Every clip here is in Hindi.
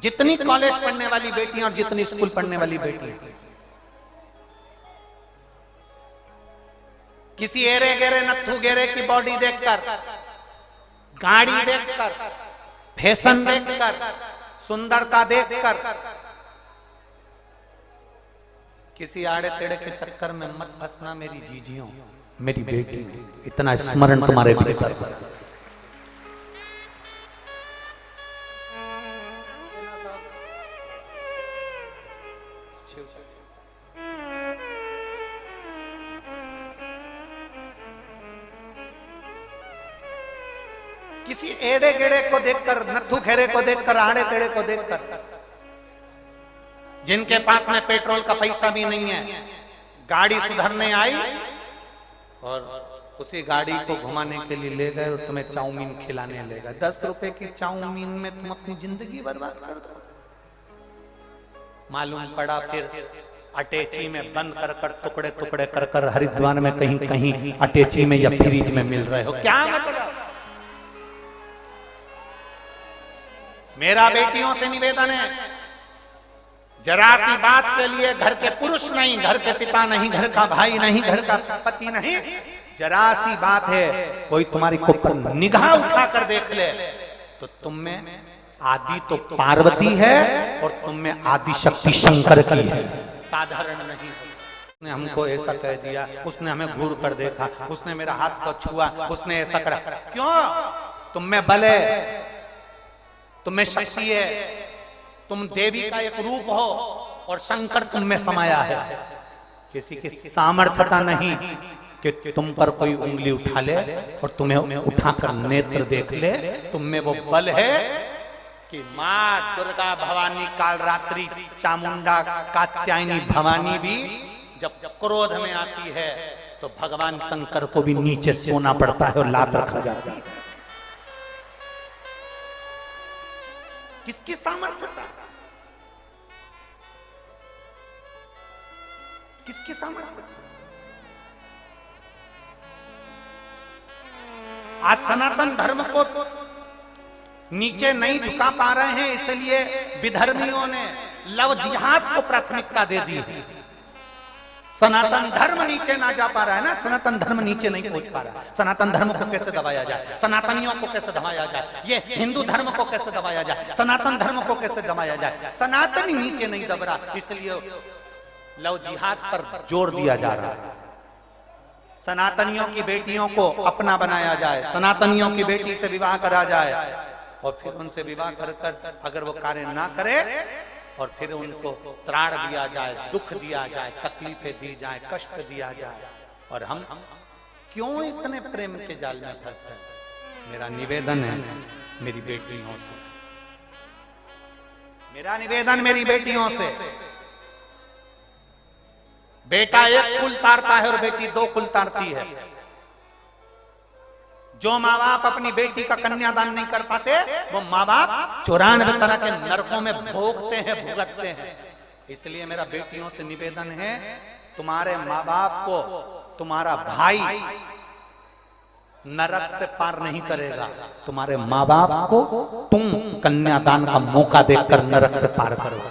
जितनी कॉलेज पढ़ने वाली बेटियां और जितनी स्कूल पढ़ने वाली बेटियां, किसी एरे गेरे नत्थु गेरे की बॉडी देखकर, गाड़ी देखकर, फैशन देखकर, सुंदरता देखकर, किसी आड़े टेढ़े के चक्कर में मत फंसना मेरी जीजियों, मेरी बेटी। इतना स्मरण तुम्हारे भीतर। किसी एड़े गेड़े को देखकर, नत्थु खेरे को देखकर, आड़े टेढ़े को देखकर, जिनके पास में पेट्रोल का पैसा भी नहीं है, गाड़ी सुधरने आई और उसी गाड़ी को घुमाने के लिए ले गए और तुम्हें चाउमीन खिलाने ले गए। 10 रुपए की चाउमीन में तुम अपनी जिंदगी बर्बाद कर दो। मालूम पड़ा फिर अटैची में बंद कर कर, टुकड़े टुकड़े कर कर हरिद्वार में कहीं कहीं अटैची में या फ्रिज में मिल रहे हो। क्या मतलब? मेरा बेटियों से निवेदन है, जरा सी बात के लिए घर के पुरुष नहीं, घर के पिता नहीं, घर का भाई नहीं, घर का पति नहीं, जरा सी बात है कोई तुम्हारी ऊपर निगाह उठा कर देख ले तो तुम में आदि तो पार्वती है और तुम में आदि शक्ति शंकर की है, साधारण नहीं। उसने हमको ऐसा कह दिया, उसने हमें घूर कर देखा, उसने मेरा हाथ को छुआ, उसने ऐसा करा। क्यों? तुम में बल है, तुम में शक्ति है, तुम देवी का एक रूप हो और शंकर तुम में समाया है। किसी की सामर्थ्यता नहीं कि तुम पर कोई उंगली उठा ले और तुम्हें उठाकर नेत्र देख ले। तुम में वो बल है कि माँ दुर्गा, भवानी, कालरात्रि, चामुंडा, कात्यायनी, भवानी भी जब क्रोध में आती है तो भगवान शंकर को भी नीचे सोना पड़ता है और लात रखा जाता है। किसकी सामर्थ्यता, किसकी सामर्थ्य? आज सनातन धर्म को नीचे नहीं झुका पा रहे हैं, इसलिए विधर्मियों ने लव जिहाद को प्राथमिकता दे दी है। सनातन धर्म नीचे ना जा पा रहा है ना, सनातन धर्म नीचे नहीं पहुंच पा रहा। सनातन धर्म को कैसे दबाया जाए, सनातनियों को कैसे दबाया जाए, ये हिंदू धर्म को कैसे दबाया जाए, सनातन धर्म को कैसे दबाया जाए। सनातनी नीचे नहीं दब रहा, इसलिए लव जिहाद पर जोर दिया जा रहा है। सनातनियों की बेटियों को अपना बनाया जाए, सनातनियों की बेटी से विवाह करा जाए और फिर उनसे विवाह कर कर अगर वो कार्य ना करे और फिर उनको त्राण दिया जाए, दुख दिया जाए, तकलीफें दी जाए, कष्ट दिया जाए। और हम क्यों इतने प्रेम के जाल में फंस गए? मेरा निवेदन है मेरी बेटियों से, मेरा निवेदन मेरी बेटियों से, बेटा एक कुल तारता है और बेटी 2 कुल तारती है। जो माँ बाप अपनी बेटी का कन्यादान नहीं कर पाते वो माँ बाप 94 तरह के नरकों में भोगते हैं, भुगतते हैं। इसलिए मेरा बेटियों से निवेदन है, तुम्हारे माँ बाप को तुम्हारा भाई नरक से पार नहीं करेगा, तुम्हारे माँ बाप को तुम कन्यादान का मौका देकर नरक से पार करो।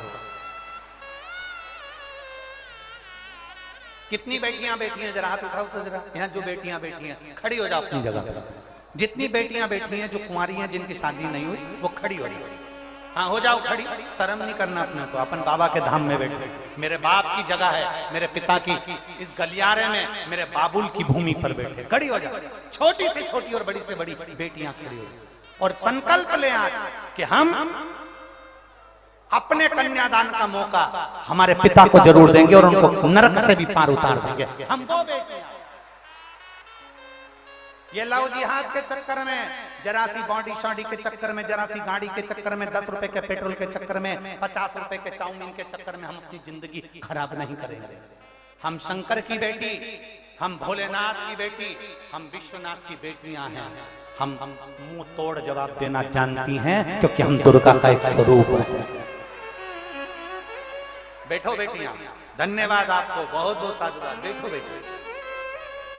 कितनी बेटियां बैठी हैं, जरा हाथ उठाओ तो जरा। यहाँ जो बेटियां बैठी हैं खड़ी हो जाओ अपनी जगह पर। जितनी बेटियां बैठी हैं जो कुंवारी हैं, जिनकी शादी नहीं हुई, वो खड़ी हो जाओ। हाँ हो जाओ खड़ी, शर्म नहीं करना अपने को। अपन बाबा के धाम में बैठे, मेरे बाप की जगह है, मेरे पिता की इस गलियारे में मेरे बाबुल की भूमि पर बैठे। खड़ी हो जाओ, छोटी से छोटी और बड़ी से बड़ी बेटियां खड़ी हो जाओ और संकल्प ले आज कि हम अपने कन्यादान का मौका हमारे पिता को जरूर देंगे और उनको नरक से भी पार उतार देंगे। हम वो बेटियां, ये लव जिहाद के चक्कर में, जरा सी बॉडी शॉडी के चक्कर में, जरा सी गाड़ी के चक्कर में, 10 रुपए के पेट्रोल के चक्कर में, 50 रुपए के चाउमीन के चक्कर में हम अपनी जिंदगी खराब नहीं करेंगे। हम शंकर की बेटी, हम भोलेनाथ की बेटी, हम विश्वनाथ की बेटियां हैं। हम मुंह तोड़ जवाब देना जानती हैं क्योंकि हम दुर्गा का एक स्वरूप है। बैठो बेटियां, धन्यवाद आपको, बहुत बहुत साधुवाद। बैठो बेटी।